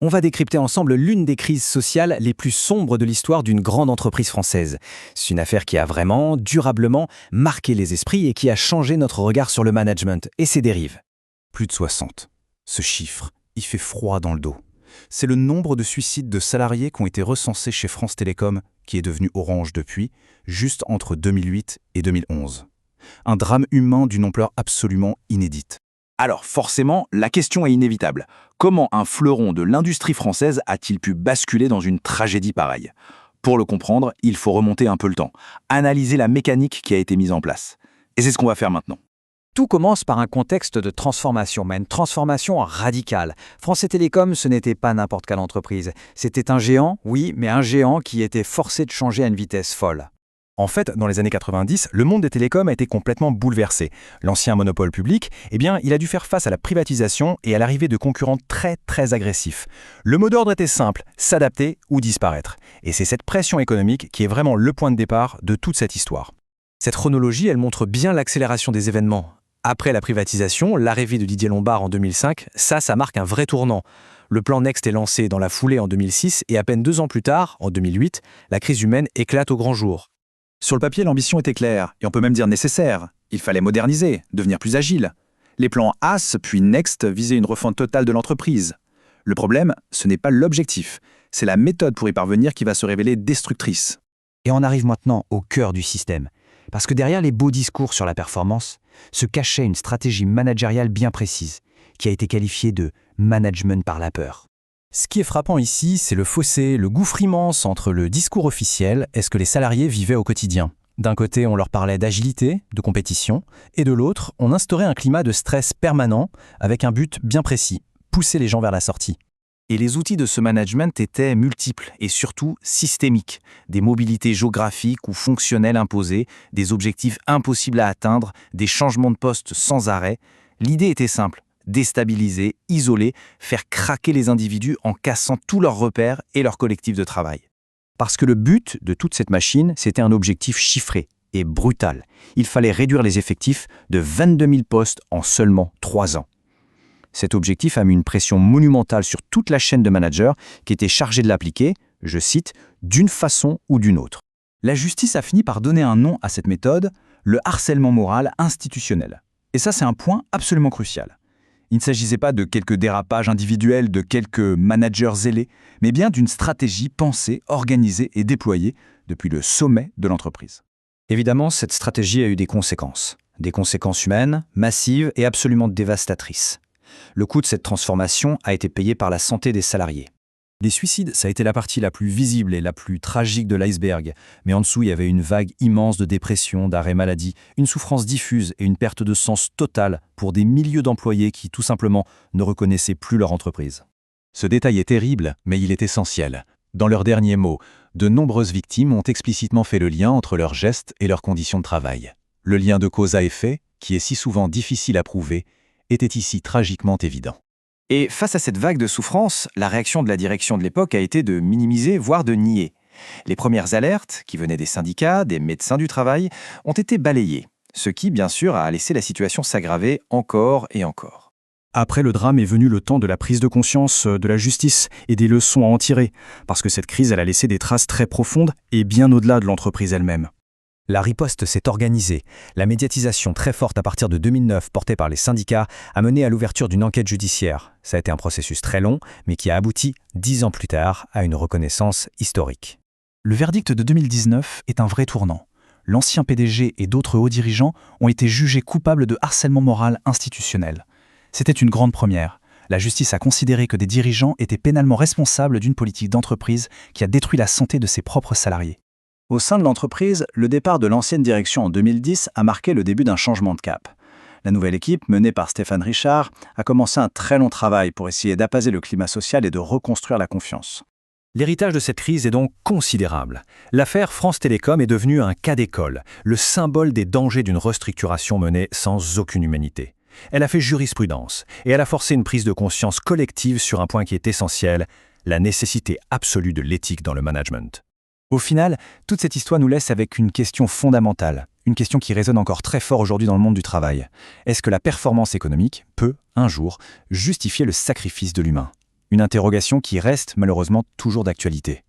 On va décrypter ensemble l'une des crises sociales les plus sombres de l'histoire d'une grande entreprise française. C'est une affaire qui a vraiment, durablement, marqué les esprits et qui a changé notre regard sur le management et ses dérives. Plus de 60. Ce chiffre, il fait froid dans le dos. C'est le nombre de suicides de salariés qui ont été recensés chez France Télécom, qui est devenu Orange depuis, juste entre 2008 et 2011. Un drame humain d'une ampleur absolument inédite. Alors forcément, la question est inévitable. Comment un fleuron de l'industrie française a-t-il pu basculer dans une tragédie pareille? Pour le comprendre, il faut remonter un peu le temps, analyser la mécanique qui a été mise en place. Et c'est ce qu'on va faire maintenant. Tout commence par un contexte de transformation, mais une transformation radicale. France Télécom, ce n'était pas n'importe quelle entreprise. C'était un géant, oui, mais un géant qui était forcé de changer à une vitesse folle. En fait, dans les années 90, le monde des télécoms a été complètement bouleversé. L'ancien monopole public, il a dû faire face à la privatisation et à l'arrivée de concurrents très agressifs. Le mot d'ordre était simple, s'adapter ou disparaître. Et c'est cette pression économique qui est vraiment le point de départ de toute cette histoire. Cette chronologie, elle montre bien l'accélération des événements. Après la privatisation, l'arrivée de Didier Lombard en 2005, ça marque un vrai tournant. Le plan Next est lancé dans la foulée en 2006 et à peine 2 ans plus tard, en 2008, la crise humaine éclate au grand jour. Sur le papier, l'ambition était claire, et on peut même dire nécessaire. Il fallait moderniser, devenir plus agile. Les plans AS puis Next visaient une refonte totale de l'entreprise. Le problème, ce n'est pas l'objectif, c'est la méthode pour y parvenir qui va se révéler destructrice. Et on arrive maintenant au cœur du système. Parce que derrière les beaux discours sur la performance, se cachait une stratégie managériale bien précise, qui a été qualifiée de management par la peur. Ce qui est frappant ici, c'est le fossé, le gouffre immense entre le discours officiel et ce que les salariés vivaient au quotidien. D'un côté, on leur parlait d'agilité, de compétition, et de l'autre, on instaurait un climat de stress permanent avec un but bien précis, pousser les gens vers la sortie. Et les outils de ce management étaient multiples et surtout systémiques. Des mobilités géographiques ou fonctionnelles imposées, des objectifs impossibles à atteindre, des changements de poste sans arrêt. L'idée était simple. Déstabiliser, isoler, faire craquer les individus en cassant tous leurs repères et leurs collectifs de travail. Parce que le but de toute cette machine, c'était un objectif chiffré et brutal. Il fallait réduire les effectifs de 22 000 postes en seulement 3 ans. Cet objectif a mis une pression monumentale sur toute la chaîne de managers qui était chargée de l'appliquer, je cite, d'une façon ou d'une autre. La justice a fini par donner un nom à cette méthode, le harcèlement moral institutionnel. Et ça, c'est un point absolument crucial. Il ne s'agissait pas de quelques dérapages individuels de quelques managers zélés, mais bien d'une stratégie pensée, organisée et déployée depuis le sommet de l'entreprise. Évidemment, cette stratégie a eu des conséquences humaines, massives et absolument dévastatrices. Le coût de cette transformation a été payé par la santé des salariés. Les suicides, ça a été la partie la plus visible et la plus tragique de l'iceberg. Mais en dessous, il y avait une vague immense de dépression, d'arrêt maladie, une souffrance diffuse et une perte de sens totale pour des milliers d'employés qui, tout simplement, ne reconnaissaient plus leur entreprise. Ce détail est terrible, mais il est essentiel. Dans leurs derniers mots, de nombreuses victimes ont explicitement fait le lien entre leurs gestes et leurs conditions de travail. Le lien de cause à effet, qui est si souvent difficile à prouver, était ici tragiquement évident. Et face à cette vague de souffrance, la réaction de la direction de l'époque a été de minimiser, voire de nier. Les premières alertes, qui venaient des syndicats, des médecins du travail, ont été balayées, ce qui, bien sûr, a laissé la situation s'aggraver encore et encore. Après le drame est venu le temps de la prise de conscience de la justice et des leçons à en tirer, parce que cette crise elle a laissé des traces très profondes et bien au-delà de l'entreprise elle-même. La riposte s'est organisée. La médiatisation très forte à partir de 2009 portée par les syndicats a mené à l'ouverture d'une enquête judiciaire. Ça a été un processus très long, mais qui a abouti 10 ans plus tard à une reconnaissance historique. Le verdict de 2019 est un vrai tournant. L'ancien PDG et d'autres hauts dirigeants ont été jugés coupables de harcèlement moral institutionnel. C'était une grande première. La justice a considéré que des dirigeants étaient pénalement responsables d'une politique d'entreprise qui a détruit la santé de ses propres salariés. Au sein de l'entreprise, le départ de l'ancienne direction en 2010 a marqué le début d'un changement de cap. La nouvelle équipe, menée par Stéphane Richard, a commencé un très long travail pour essayer d'apaiser le climat social et de reconstruire la confiance. L'héritage de cette crise est donc considérable. L'affaire France Télécom est devenue un cas d'école, le symbole des dangers d'une restructuration menée sans aucune humanité. Elle a fait jurisprudence et elle a forcé une prise de conscience collective sur un point qui est essentiel, la nécessité absolue de l'éthique dans le management. Au final, toute cette histoire nous laisse avec une question fondamentale, une question qui résonne encore très fort aujourd'hui dans le monde du travail. Est-ce que la performance économique peut, un jour, justifier le sacrifice de l'humain ? Une interrogation qui reste malheureusement toujours d'actualité.